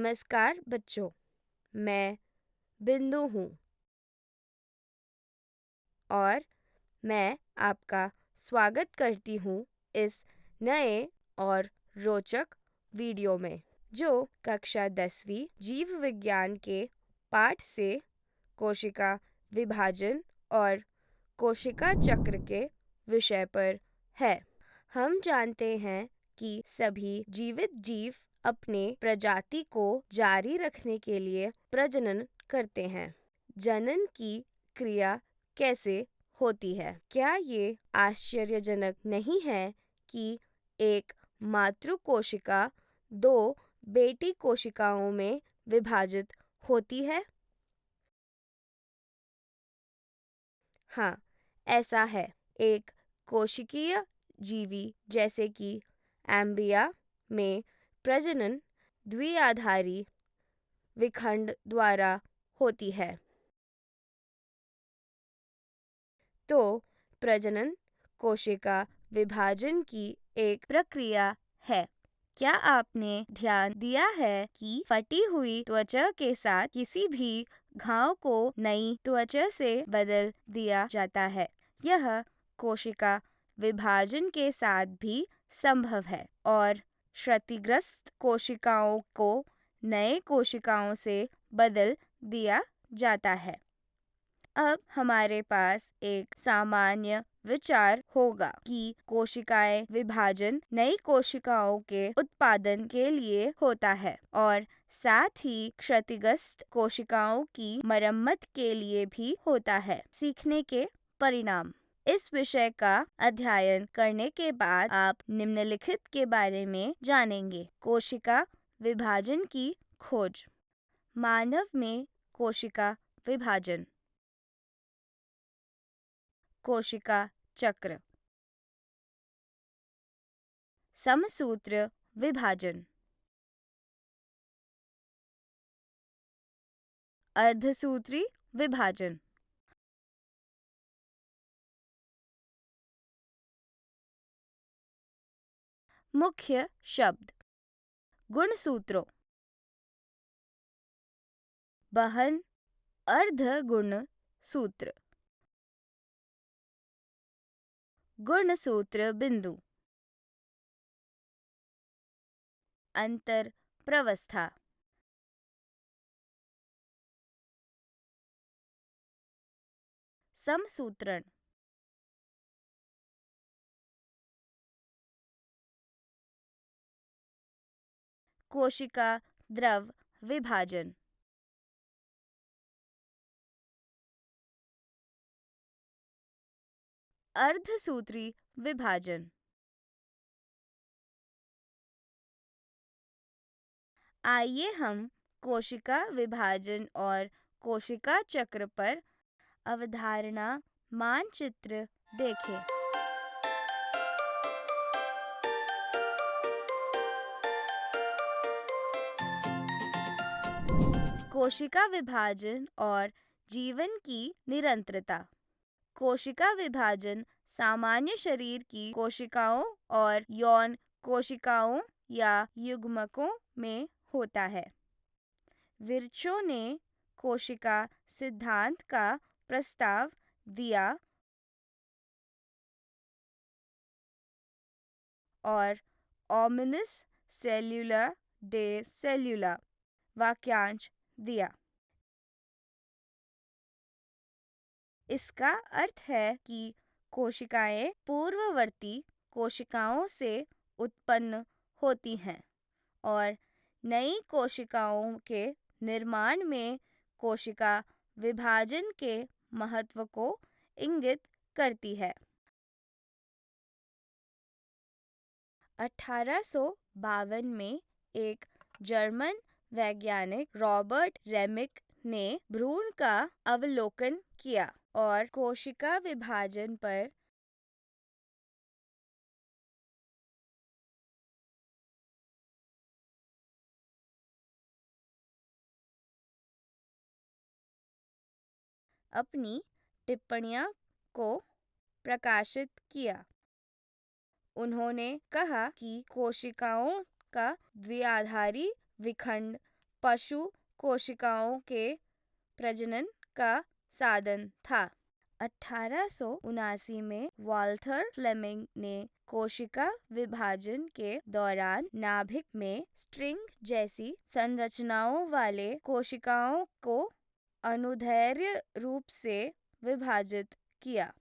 नमस्कार बच्चों, मैं बिंदु हूँ और मैं आपका स्वागत करती हूँ इस नए और रोचक वीडियो में, जो कक्षा 10वीं जीव विज्ञान के पाठ से कोशिका विभाजन और कोशिका चक्र के विषय पर है। हम जानते हैं कि सभी जीवित जीव अपने प्रजाति को जारी रखने के लिए प्रजनन करते हैं। जनन की क्रिया कैसे होती है? क्या ये आश्चर्यजनक नहीं है कि एक मातृ कोशिका दो बेटी कोशिकाओं में विभाजित होती है? हाँ, ऐसा है। एक कोशिकीय जीवी जैसे कि एम्बिया में प्रजनन द्विआधारी विखंड द्वारा होती है। तो प्रजनन कोशिका विभाजन की एक प्रक्रिया है। क्या आपने ध्यान दिया है कि फटी हुई त्वचा के साथ किसी भी घाव को नई त्वचा से बदल दिया जाता है? यह कोशिका विभाजन के साथ भी संभव है और क्षतिग्रस्त कोशिकाओं को नए कोशिकाओं से बदल दिया जाता है। अब हमारे पास एक सामान्य विचार होगा कि कोशिकाएं विभाजन नई कोशिकाओं के उत्पादन के लिए होता है और साथ ही क्षतिग्रस्त कोशिकाओं की मरम्मत के लिए भी होता है। सीखने के परिणाम। इस विषय का अध्ययन करने के बाद आप निम्नलिखित के बारे में जानेंगे। कोशिका विभाजन की खोज। मानव में कोशिका विभाजन। कोशिका चक्र। समसूत्र विभाजन। अर्धसूत्री विभाजन। मुख्य शब्द। गुणसूत्रों। बहन अर्धगुण सूत्र। गुणसूत्र बिंदु। अंतर प्रवस्था। समसूत्रण। कोशिका द्रव विभाजन। अर्धसूत्री विभाजन। आइए हम कोशिका विभाजन और कोशिका चक्र पर अवधारणा मानचित्र देखें। कोशिका विभाजन और जीवन की निरंतरता। कोशिका विभाजन सामान्य शरीर की कोशिकाओं और यौन कोशिकाओं या युग्मकों में होता है। विर्चो ने कोशिका सिद्धांत का प्रस्ताव दिया और ओमिनिस सेल्युला डे सेल्युला वाक्यांश दिया। इसका अर्थ है कि कोशिकाएं पूर्ववर्ती कोशिकाओं से उत्पन्न होती हैं और नई कोशिकाओं के निर्माण में कोशिका विभाजन के महत्व को इंगित करती है। 1852 में एक जर्मन वैज्ञानिक रॉबर्ट रेमिक ने भ्रूण का अवलोकन किया और कोशिका विभाजन पर अपनी टिप्पणियों को प्रकाशित किया। उन्होंने कहा कि कोशिकाओं का द्विआधारी विखंड पशु कोशिकाओं के प्रजनन का साधन था। 1879 में वाल्थर फ्लेमिंग ने कोशिका विभाजन के दौरान नाभिक में स्ट्रिंग जैसी संरचनाओं वाले कोशिकाओं को अनुदैर्ध्य रूप से विभाजित किया।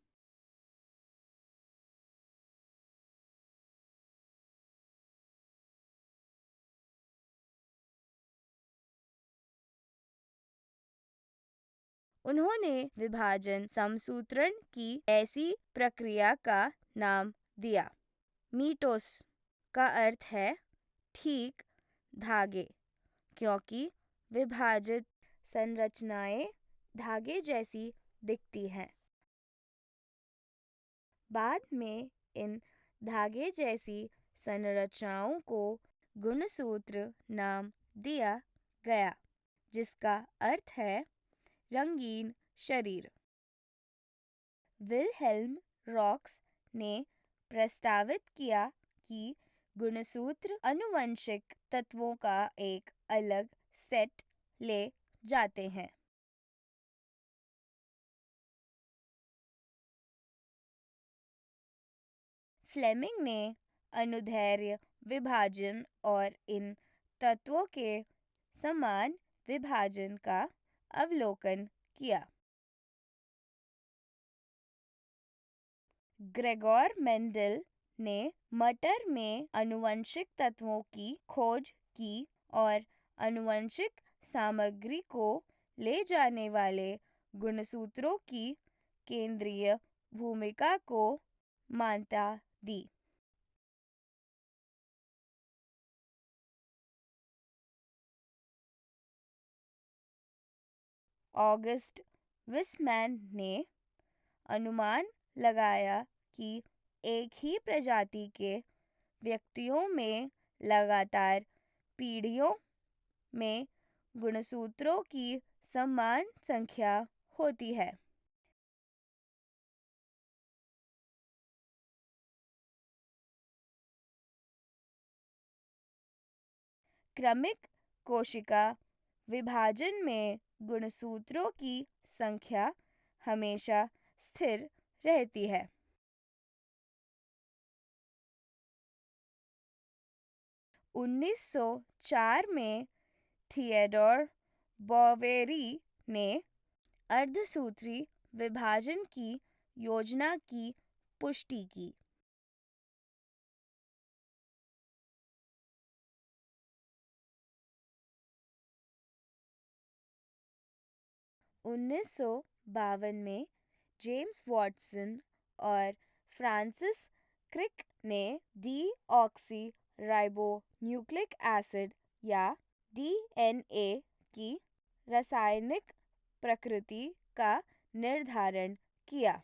उन्होंने विभाजन समसूत्रण की ऐसी प्रक्रिया का नाम दिया। मीटोस का अर्थ है ठीक धागे, क्योंकि विभाजित संरचनाएं धागे जैसी दिखती हैं। बाद में इन धागे जैसी संरचनाओं को गुणसूत्र नाम दिया गया, जिसका अर्थ है रंगीन शरीर। विल्हेल्म रॉक्स ने प्रस्तावित किया कि गुणसूत्र आनुवंशिक तत्वों का एक अलग सेट ले जाते हैं। फ्लेमिंग ने अनुदैर्ध्य विभाजन और इन तत्वों के समान विभाजन का अवलोकन किया। ग्रेगोर मेंडल ने मटर में आनुवंशिक तत्वों की खोज की और आनुवंशिक सामग्री को ले जाने वाले गुणसूत्रों की केंद्रीय भूमिका को मान्यता दी। ऑगस्ट विस्मैन ने अनुमान लगाया कि एक ही प्रजाति के व्यक्तियों में लगातार पीढ़ियों में गुणसूत्रों की समान संख्या होती है। क्रमिक कोशिका विभाजन में गुणसूत्रों की संख्या हमेशा स्थिर रहती है। 1904 में थियोडोर बोवेरी ने अर्धसूत्री विभाजन की योजना की पुष्टि की। 1952 में जेम्स वॉटसन और फ्रांसिस क्रिक ने डीऑक्सी राइबो न्यूक्लिक एसिड या डीएनए की रासायनिक प्रकृति का निर्धारण किया।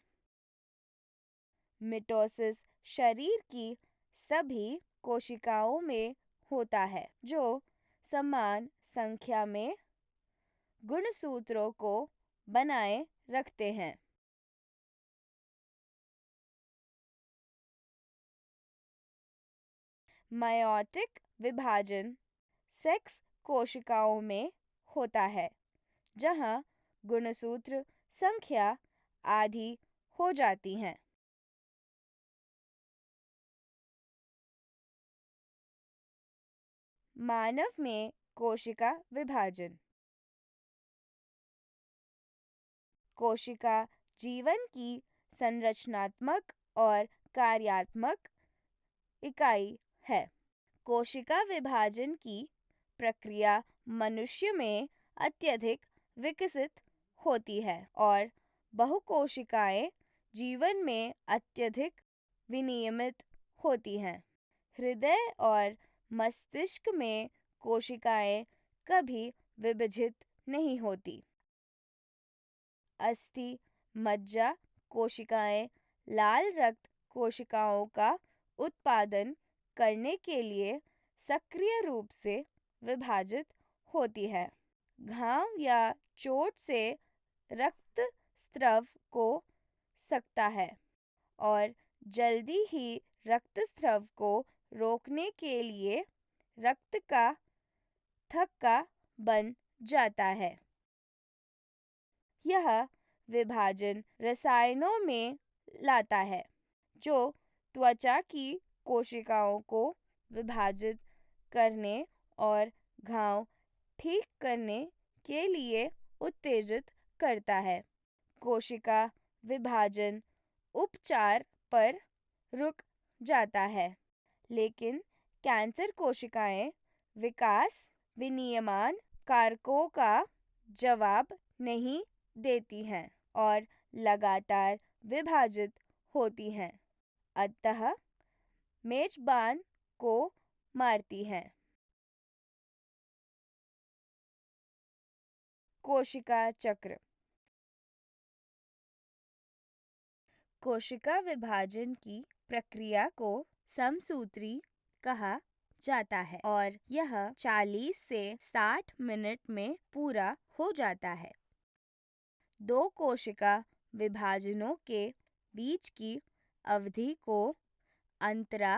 मिटोसिस शरीर की सभी कोशिकाओं में होता है, जो समान संख्या में गुणसूत्रों को बनाए रखते हैं। मेयोटिक विभाजन सेक्स कोशिकाओं में होता है, जहां गुणसूत्र संख्या आधी हो जाती है। मानव में कोशिका विभाजन। कोशिका जीवन की संरचनात्मक और कार्यात्मक इकाई है। कोशिका विभाजन की प्रक्रिया मनुष्य में अत्यधिक विकसित होती है और बहुकोशिकाएं जीवन में अत्यधिक विनियमित होती हैं। हृदय और मस्तिष्क में कोशिकाएं कभी विभाजित नहीं होती। अस्थि मज्जा कोशिकाएं लाल रक्त कोशिकाओं का उत्पादन करने के लिए सक्रिय रूप से विभाजित होती है। घाव या चोट से रक्त स्राव को सकता है और जल्दी ही रक्तस्राव को रोकने के लिए रक्त का थक्का बन जाता है। यह विभाजन रसायनों में लाता है जो त्वचा की कोशिकाओं को विभाजित करने और घाव ठीक करने के लिए उत्तेजित करता है। कोशिका विभाजन उपचार पर रुक जाता है, लेकिन कैंसर कोशिकाएं विकास विनियमन कारकों का जवाब नहीं देती हैं और लगातार विभाजित होती हैं, अतः मेजबान को मारती हैं। कोशिका चक्र। कोशिका विभाजन की प्रक्रिया को समसूत्री कहा जाता है और यह 40 से 60 मिनट में पूरा हो जाता है। दो कोशिका विभाजनों के बीच की अवधि को अंतरा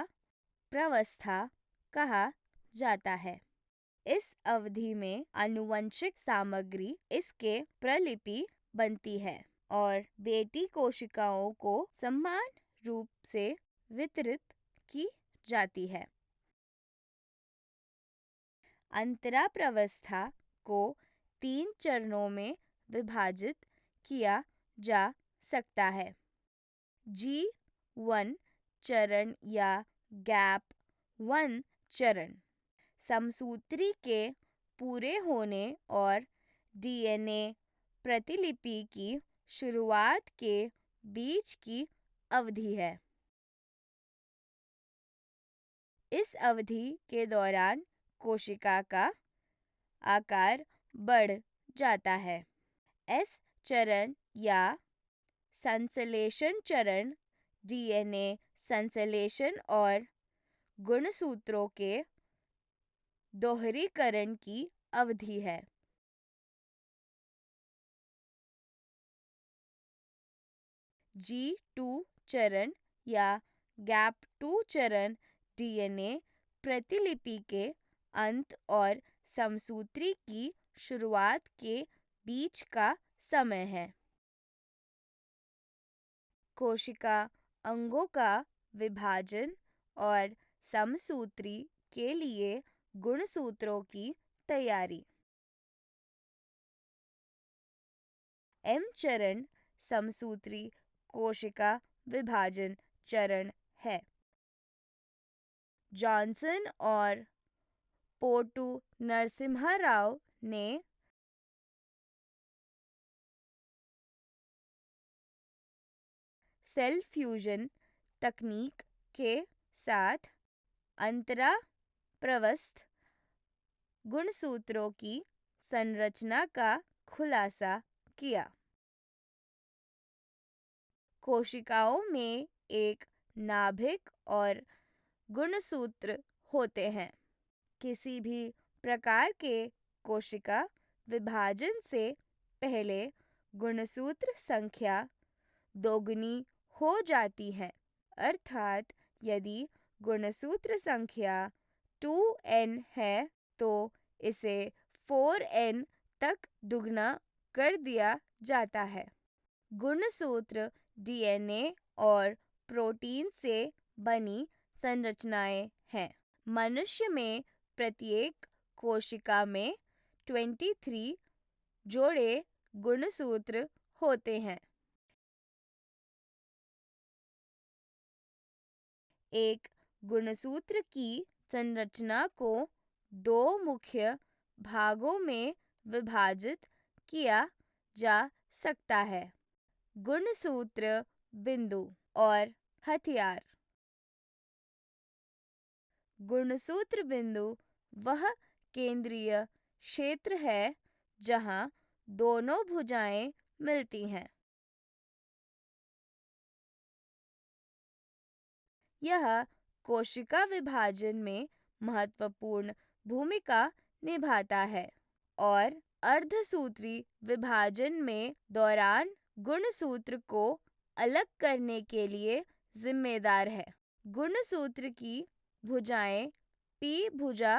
प्रावस्था कहा जाता है। इस अवधि में आनुवंशिक सामग्री इसके प्रतिलिपि बनती है और बेटी कोशिकाओं को समान रूप से वितरित की जाती है। अंतराप्रावस्था को 3 चरणों में विभाजित किया जा सकता है। G1 चरण या गैप 1 चरण समसूत्री के पूरे होने और डीएनए प्रतिलिपि की शुरुआत के बीच की अवधि है। इस अवधि के दौरान कोशिका का आकार बढ़ जाता है। एस चरण या संश्लेषण चरण डीएनए संश्लेषण और गुणसूत्रों के दोहरीकरण की अवधि है। G2 चरण या गैप 2 चरण डीएनए प्रतिलिपि के अंत और समसूत्री की शुरुआत के बीच का समय है। कोशिका अंगों का विभाजन और समसूत्री के लिए गुणसूत्रों की तैयारी। एम चरण समसूत्री कोशिका विभाजन चरण है। जॉनसन और पोटू नरसिम्हा राव ने सेल फ्यूजन तकनीक के साथ अंतराप्रवस्थ गुणसूत्रों की संरचना का खुलासा किया। कोशिकाओं में एक नाभिक और गुणसूत्र होते हैं। किसी भी प्रकार के कोशिका विभाजन से पहले गुणसूत्र संख्या दोगुनी हो जाती है, अर्थात यदि गुणसूत्र संख्या 2n है तो इसे 4n तक दुगना कर दिया जाता है। गुणसूत्र डीएनए और प्रोटीन से बनी संरचनाएं हैं। मनुष्य में प्रत्येक कोशिका में 23 जोड़े गुणसूत्र होते हैं। एक गुणसूत्र की संरचना को 2 मुख्य भागों में विभाजित किया जा सकता है: गुणसूत्र बिंदु और हथियार। गुणसूत्र बिंदु वह केंद्रीय क्षेत्र है जहां दोनों भुजाएं मिलती हैं। यह कोशिका विभाजन में महत्वपूर्ण भूमिका निभाता है और अर्धसूत्री विभाजन में दौरान गुणसूत्र को अलग करने के लिए जिम्मेदार है। गुणसूत्र की भुजाएं P भुजा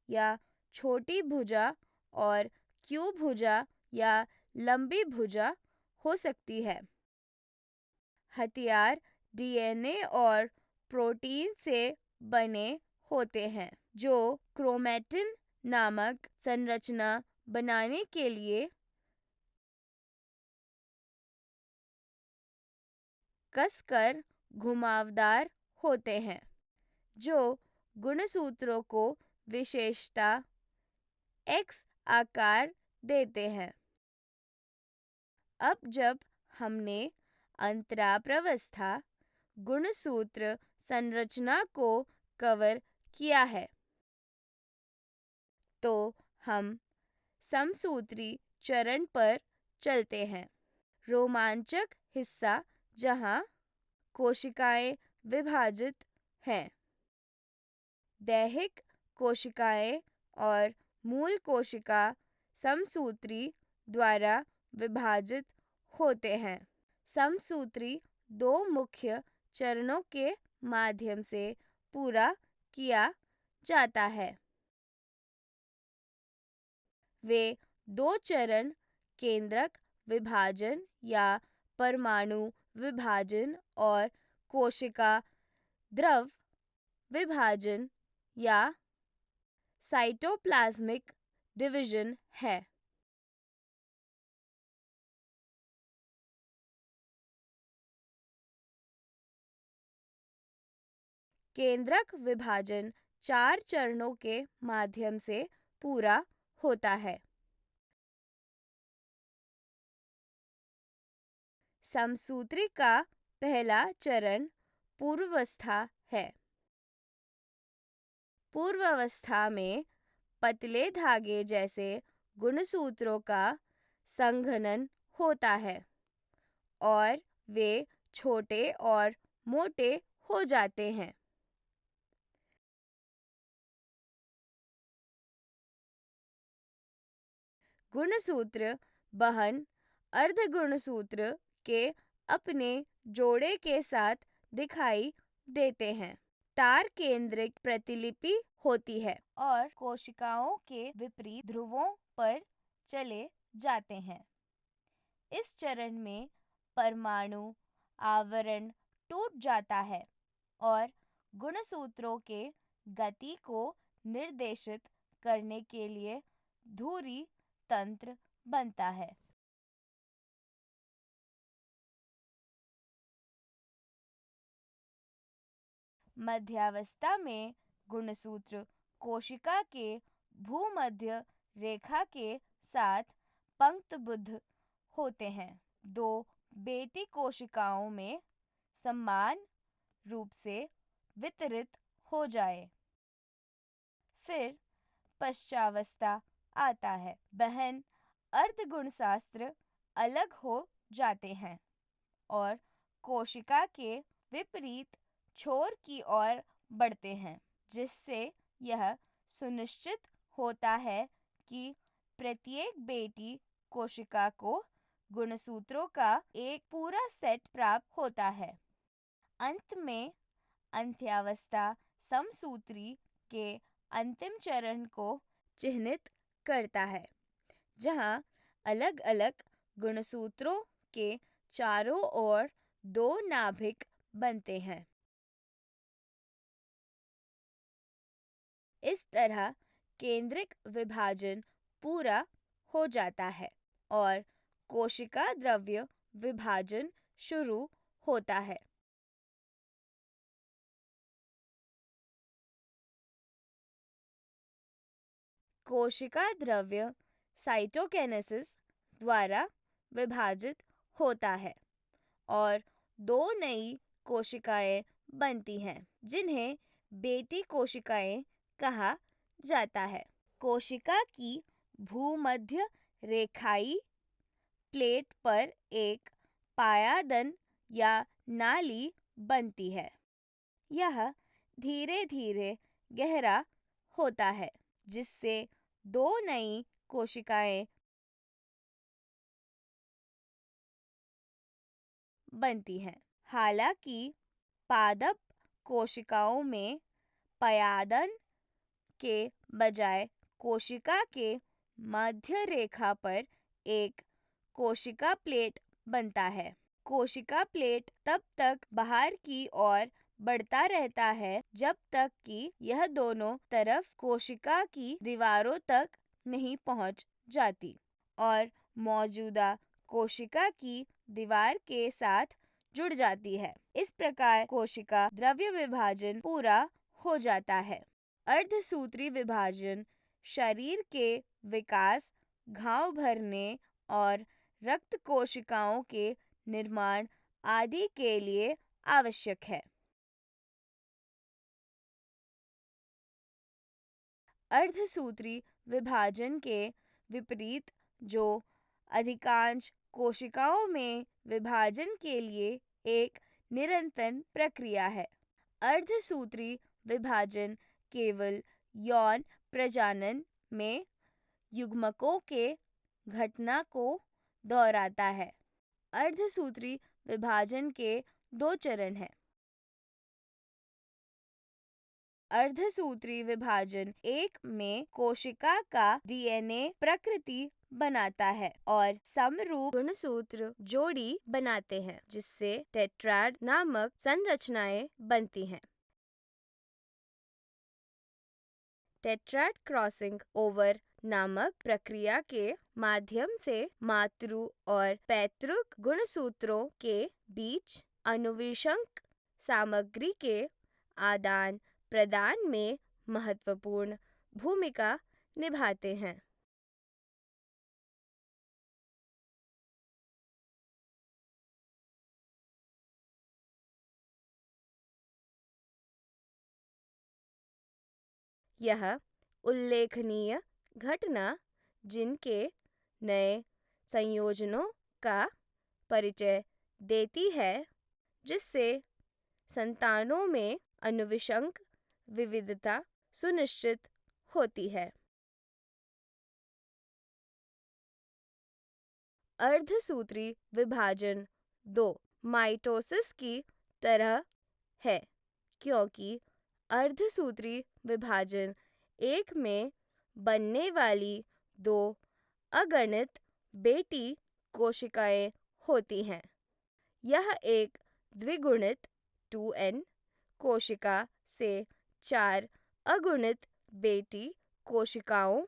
या छोटी भुजा और क्यू भुजा या लंबी भुजा हो सकती है। हथियार डीएनए और प्रोटीन से बने होते हैं जो क्रोमैटिन नामक संरचना बनाने के लिए कसकर घुमावदार होते हैं, जो गुणसूत्रों को विशेषता एक्स आकार देते हैं। अब जब हमने अंतराप्रवस्था गुणसूत्र संरचना को कवर किया है, तो हम समसूत्री चरण पर चलते हैं। रोमांचक हिस्सा जहां कोशिकाएं विभाजित हैं। दैहिक कोशिकाएं और मूल कोशिका समसूत्री द्वारा विभाजित होते हैं। समसूत्री दो मुख्य चरणों के माध्यम से पूरा किया जाता है। वे दो चरण केंद्रक विभाजन या परमाणु विभाजन और कोशिका द्रव विभाजन या साइटोप्लाज्मिक डिवीजन है। केंद्रक विभाजन 4 चरणों के माध्यम से पूरा होता है। समसूत्री का पहला चरण पूर्वावस्था है। पूर्वावस्था में पतले धागे जैसे गुणसूत्रों का संघनन होता है और वे छोटे और मोटे हो जाते हैं। गुणसूत्र बहन अर्धगुणसूत्र के अपने जोड़े के साथ दिखाई देते हैं। तार केंद्रिक प्रतिलिपि होती है और कोशिकाओं के विपरीत ध्रुवों पर चले जाते हैं। इस चरण में परमाणु आवरण टूट जाता है और गुणसूत्रों के गति को निर्देशित करने के लिए धुरी तंत्र बनता है। मध्यावस्था में गुणसूत्र कोशिका के भूमध्य रेखा के साथ पंक्तबद्ध होते हैं। दो बेटी कोशिकाओं में समान रूप से वितरित हो जाए। फिर पश्चावस्था आता है। बहन अर्धगुणशास्त्र अलग हो जाते हैं और कोशिका के विपरीत छोर की ओर बढ़ते हैं, जिससे यह सुनिश्चित होता है कि प्रत्येक बेटी कोशिका को गुणसूत्रों का एक पूरा सेट प्राप्त होता है। अंत में अंत्यावस्था समसूत्री के अंतिम चरण को चिह्नित करता है, जहां अलग-अलग गुणसूत्रों के चारों ओर दो नाभिक बनते हैं। इस तरह केंद्रिक विभाजन पूरा हो जाता है और कोशिका द्रव्य विभाजन शुरू होता है। कोशिका द्रव्य साइटोकिनेसिस द्वारा विभाजित होता है और दो नई कोशिकाएं बनती हैं, जिन्हें बेटी कोशिकाएं कहा जाता है। कोशिका की भूमध्य रेखाई प्लेट पर एक पायादन या नाली बनती है। यह धीरे धीरे गहरा होता है, जिससे दो नई कोशिकाएं बनती हैं। हालांकि पादप कोशिकाओं में पायादन के बजाय कोशिका के मध्य रेखा पर एक कोशिका प्लेट बनता है। कोशिका प्लेट तब तक बाहर की ओर बढ़ता रहता है जब तक कि यह दोनों तरफ कोशिका की दीवारों तक नहीं पहुंच जाती और मौजूदा कोशिका की दीवार के साथ जुड़ जाती है। इस प्रकार कोशिका द्रव्य विभाजन पूरा हो जाता है। अर्धसूत्री विभाजन शरीर के विकास, घाव भरने और रक्त कोशिकाओं के निर्माण आदि के लिए आवश्यक है। अर्धसूत्री विभाजन के विपरीत, जो अधिकांश कोशिकाओं में विभाजन के लिए एक निरंतर प्रक्रिया है। अर्धसूत्री विभाजन केवल यौन प्रजनन में युग्मकों के घटना को दोहराता है। अर्धसूत्री विभाजन के 2 चरण हैं। अर्धसूत्री विभाजन 1 में कोशिका का डीएनए प्रकृति बनाता है और समरूप गुणसूत्र जोड़ी बनाते हैं, जिससे टेट्राड नामक संरचनाएं बनती हैं। टेट्राड क्रॉसिंग ओवर नामक प्रक्रिया के माध्यम से मातृ और पैतृक गुणसूत्रों के बीच आनुवंशिक सामग्री के आदान प्रदान में महत्वपूर्ण भूमिका निभाते हैं। यह उल्लेखनीय घटना जिनके नए संयोजनों का परिचय देती है, जिससे संतानों में आनुवंशिक विविधता सुनिश्चित होती है। अर्धसूत्री विभाजन 2 माइटोसिस की तरह है, क्योंकि अर्धसूत्री विभाजन 1 में बनने वाली 2 अगणित बेटी कोशिकाएं होती हैं। यह एक द्विगुणित 2n कोशिका से 4 अगुणित बेटी कोशिकाओं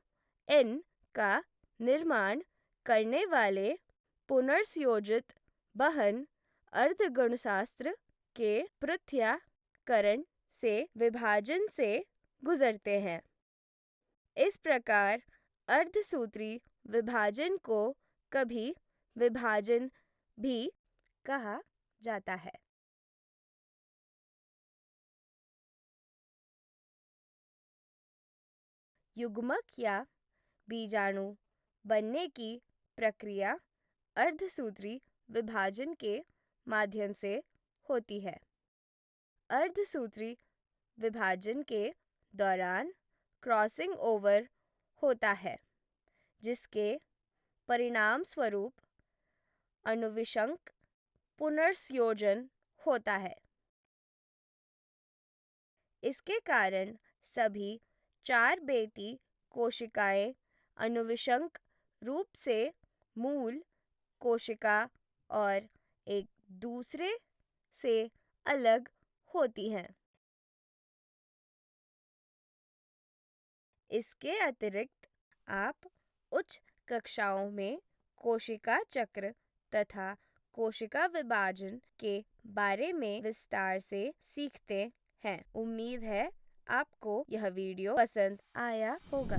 n का निर्माण करने वाले पुनर्संयोजित बहन अर्धगुणसूत्र के पृथक्करण से विभाजन से गुजरते हैं। इस प्रकार अर्धसूत्री विभाजन को कभी विभाजन भी कहा जाता है। युग्मक या बीजाणु बनने की प्रक्रिया अर्धसूत्री विभाजन के माध्यम से होती है। अर्धसूत्री विभाजन के दौरान क्रॉसिंग ओवर होता है, जिसके परिणाम स्वरूप आनुवंशिक पुनर्संयोजन होता है। इसके कारण सभी 4 बेटी कोशिकाएं आनुवंशिक रूप से मूल कोशिका और एक दूसरे से अलग होती हैं। इसके अतिरिक्त आप उच्च कक्षाओं में कोशिका चक्र तथा कोशिका विभाजन के बारे में विस्तार से सीखते हैं। उम्मीद है आपको यह वीडियो पसंद आया होगा।